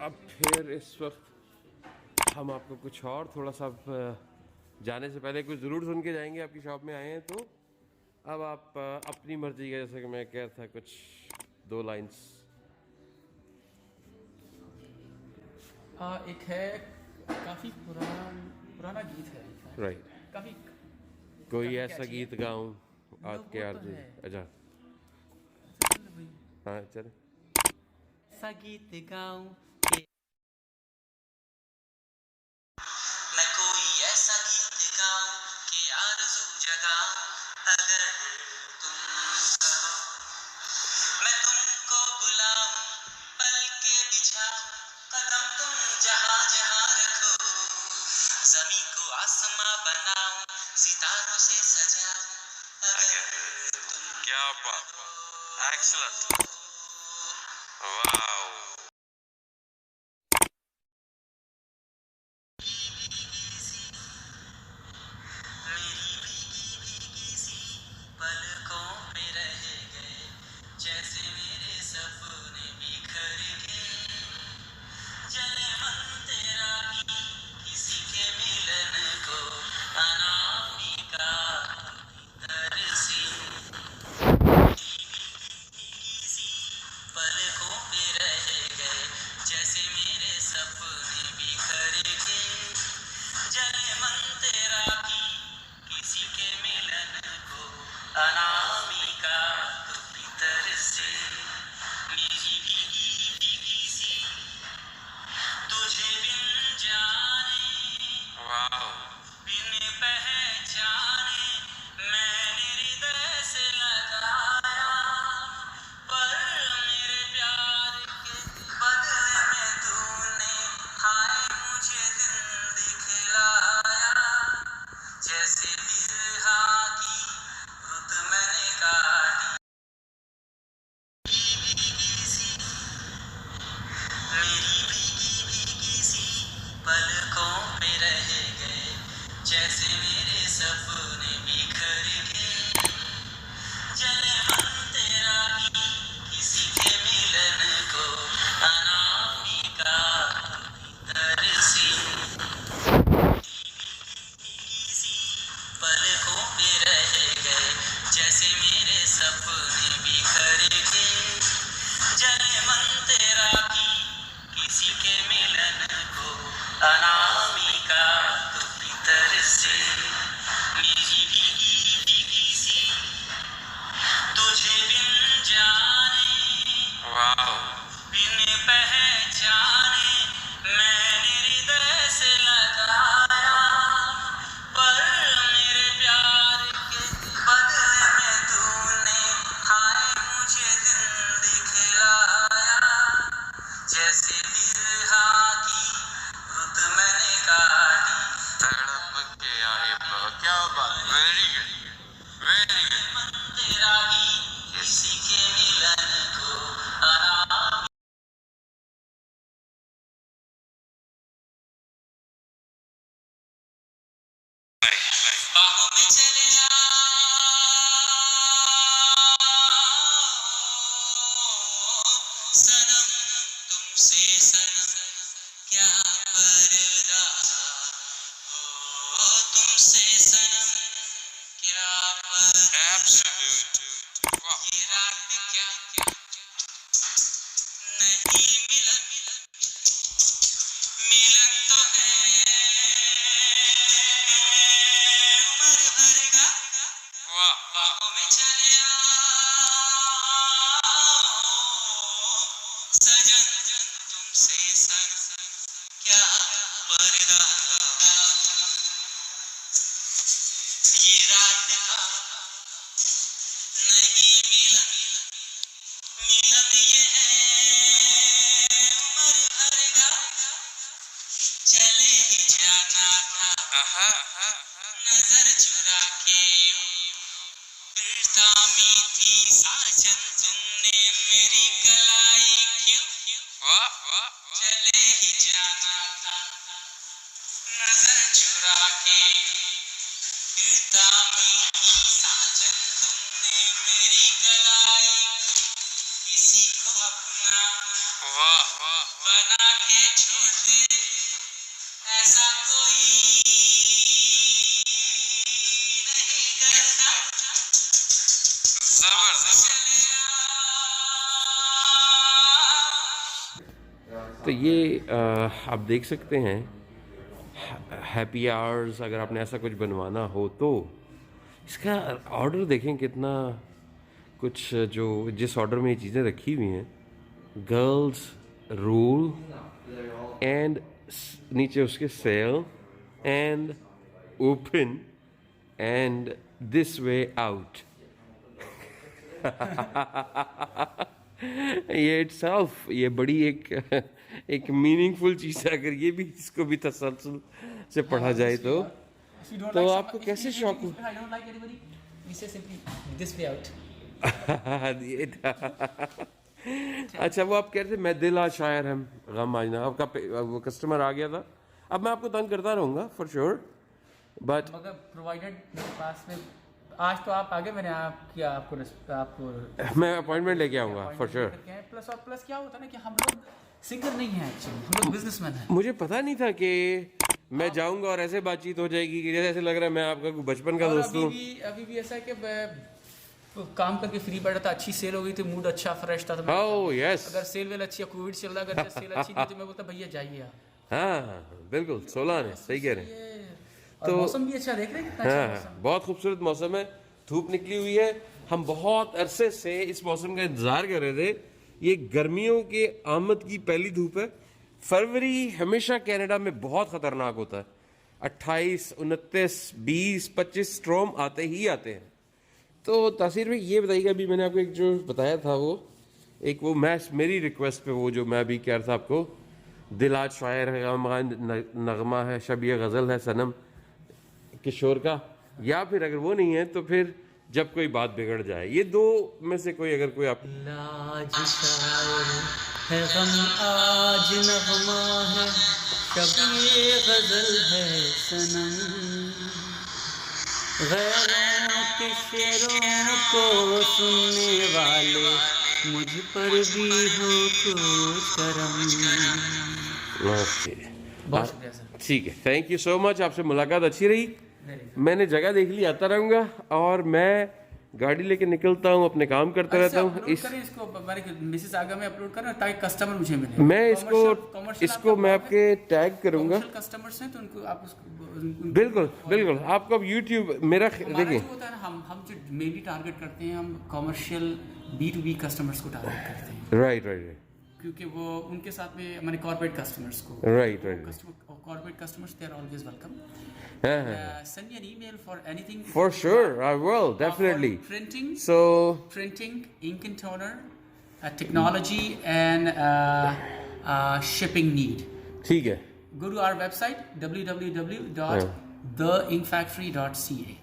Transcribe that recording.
अब फिर इस वक्त हम आपको कुछ और थोड़ा सा जाने से पहले कुछ ज़रूर सुन के जाएंगे। आपकी शॉप में आए हैं तो अब आप अपनी मर्जी का, जैसे कि मैं कह था, कुछ दो लाइंस। एक है, काफ़ी पुराना गीत है। राइट। काफ़ी कोई काफ़ी ऐसा कैची है। गीत गाऊं नो आपके वो तो आरजू। है। अच्छा। चल भाई, हाँ चल। सा गीत गाऊं कि मैं कोई ऐसा गीत गाऊं कि आरज़ू जगाऊं, अगर तुम कहो मैं तुमको बुलाऊं, पल के बिछाऊं, कदम तुम जहां जहां रखो, जमी को आसमां बनाऊं, सितारों से सजाऊं, अगर तुम क्या बात। एक्सीलेंट। वाओ। मेरी भीगी भीगी सी पलकों पे रह गए, जैसे मेरे सपने बिखर गए, जले मन तेरा ही किसी के मिलन को, अनामिका तरसी। भीगी सी पलकों पे रह गए, जैसे मेरे सपने बिखर गए, जले मन तेरा ही किसी के मिलन को, अनामिका तू भीतर से। मेरी भीगी भीगी सी तुझे बिन जाने, वाओ। बिन पहचाने मैंने हृदय से लगाया, पर मेरे प्यार के बदले में तूने हाय मुझे दिन दिखलाया, जैसे बिरहा की रुत मैंने काटी। भीगी सी मेरी भीगी भीगी सी पलकों पे रह गए, जैसे मेरे सपने बिखर गए, जले मन तेरा ही किसी के मिलन को, अनामिका तरसी। भीगी सी पलकों पे रह गए, जैसे मेरे सपने बिखर गए, जले मन तेरा ही किसी के मिलन को, अनामिका तू भीतर से। मेरी भीगी भीगी सी तुझे बिन जाने, वाओ। बिन पहचाने मैंने हृदय से लगाया, पर मेरे प्यार के बदले में तूने हाय मुझे दिन दिखलाया, जैसे बिरहा की रुत मैंने काटी। तड़प के आए। क्या बात। Very good, very good. मन तेरा ही किसी के मिलन को, अनामिका बाहों में चले आओ, सनम तुमसे सनम क्या पर्दा, हो तुमसे सनम क्या पर्दा। एब्सोल्यूट। वाह। ये रात क्या नहीं मिलन, मिलन तो है उम्र भर का। वाह। बाहों में चले आओ, सजन तुमसे सनम क्या पर्दा, ये रात का नहीं मिलन, मिलन ये है उम्र भर का, चले ही जाना था आहा। नजर चुरा के, फिरता मीठी साजन तुमने मेरी कलाई क्यों, वाह वाह। चले ही जाना था नजर चुरा के, फिरता मीठी साजन तुमने मेरी कलाई, किसी को अपना वाह वाह। बना बना के छोड़ दे, ऐसा कोई नहीं करता। जबरदस्त। तो ये आप देख सकते हैं हैप्पी आवर्स, अगर आपने ऐसा कुछ बनवाना हो तो इसका ऑर्डर देखें कितना कुछ, जो जिस ऑर्डर में ये चीज़ें रखी हुई हैं, गर्ल्स रूल एंड नीचे उसके cell and open and this way out. ये इट्सल्फ ये बड़ी एक मीनिंगफुल चीज़ है, अगर ये भी इसको भी तसल्सल से पढ़ा जाए तो आपको कैसे शौक हो। ये था। अच्छा, वो आप कह रहे थे मैं दिल आज शायर हम गम आज ना, आपका वो कस्टमर आ गया था। अब मैं आपको तंग करता रहूँगा फॉर श्योर, बट मगर प्रोवाइडेड मेरे पास में आज तो आप आगे, मैंने आपको मैं अपॉइंटमेंट लेके आऊँगा फॉर श्योर। प्लस और प्लस क्या होता है ना कि हम लोग सिंगर नहीं हैं एक्चुअली, हम लोग बिजनेसमैन हैं। मुझे पता नहीं था कि मैं जाऊंगा और ऐसे बातचीत हो जाएगी कि जैसे ऐसे लग रहा है मैं आपका कोई बचपन का और दोस्त हूँ। अभी भी ऐसा है कि काम करके फ्री बैठा था, अच्छी सेल हो गई थी, मूड अच्छा फ्रेश था, तो मैं ओह यस, अगर सेल वेल अच्छी है, कोविड चल रहा है, अगर सेल अच्छी नहीं तो मैं बोलता भैया जाइए आप। हाँ बिल्कुल 16 ने सही कह रहे हैं। और मौसम भी अच्छा, देख रहे हैं कितना अच्छा हाँ मौसम। बहुत खूबसूरत मौसम है, धूप निकली हुई है। हम बहुत अरसे से इस मौसम का इंतजार कर रहे थे। ये गर्मियों के आमद की पहली धूप है। फरवरी हमेशा कनाडा में बहुत खतरनाक होता है, 28, 29, 20, 25 स्ट्रॉम आते ही आते हैं। तो तासीर भाई ये बताइएगा, अभी मैंने आपको एक जो बताया था वो मैं मेरी रिक्वेस्ट पे वो जो मैं अभी कह रहा था आपको, दिल आज शायर है, नगमा है, शबीह गज़ल है सनम किशोर का, या फिर अगर वो नहीं है तो फिर जब कोई बात बिगड़ जाए, ये दो में से कोई अगर कोई आप। लाज शायर है गम आज नगमा है, शबीह गज़ल है सनम, गैरों के शेरों को सुनने वाले मुझ पर भी हो कुछ करम। ओके बहुत शुक्रिया सर। ठीक है, थैंक यू सो मच, आपसे मुलाकात अच्छी रही। मैंने जगह देख ली, आता रहूँगा और मैं गाड़ी लेके निकलता हूँ, अपने काम करता रहता हूँ। इसको हमारे मिसेस आगा में अपलोड करें ताकि कस्टमर मुझे मिले। मैं इसको मैं आपके टैग करूँगा। कस्टमर्स हैं तो उनको आप बिल्कुल बिल्कुल, आपको अब यूट्यूब मेरा देखिए, होता है ना, हम जो मेनली टारगेट करते हैं, हम कॉमर्शियल B2B कस्टमर्स को टारगेट करते हैं। राइट राइट, क्योंकि वो उनके साथ में हमारे कॉर्पोरेट कस्टमर्स को, right right, corporate customers they are always welcome. Send me an email for anything. For sure, I will definitely. Printing, So printing, ink and toner, technology and shipping need. ठीक है, Go to our website www.theinkfactory.ca.